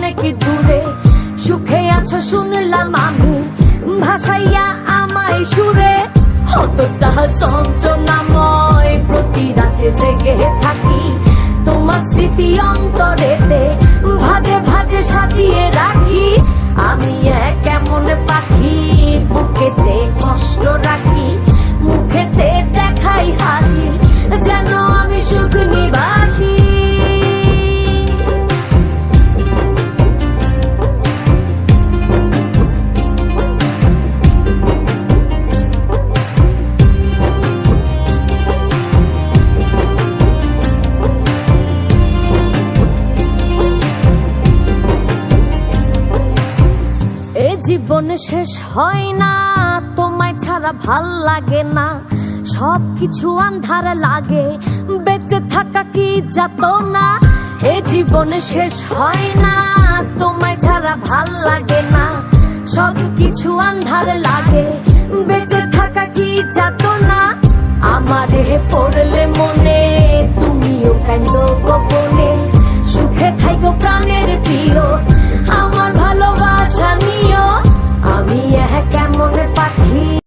অনেক দূরে, সুখে আছো শুনলাম আমি, ভাসাইয়া আমায় সুরে। কতটা যন্ত্রণাময়, প্রতি রাতে জেগে থাকি, তোমার স্মৃতি অন্তরেতে ভাজে ভাজে সাজিয়ে রাখি। আমি এক এমন পাখি, বুকেতে কষ্ট রাখি, মুখেতে দেখাই হাসি, যেন আমি সুখ নিবাসী। জীবন শেষ হয় না, তোমায় ছাড়া ভাল লাগে না, সবকিছু আন্ধার লাগে, বেঁচে থাকা কি যাতনা। এ জীবন শেষ হয় না, তোমায় ছাড়া ভাল লাগে না, সবকিছু আন্ধার লাগে, বেঁচে থাকা কি যাতনা। আমারে পড়লে মনে তুমিও কান্দো গোপনে, সুখে থাইকো প্রাণের প্রিয়, আমার ভালোবাসা নিও। আমি এক এমন পাখি।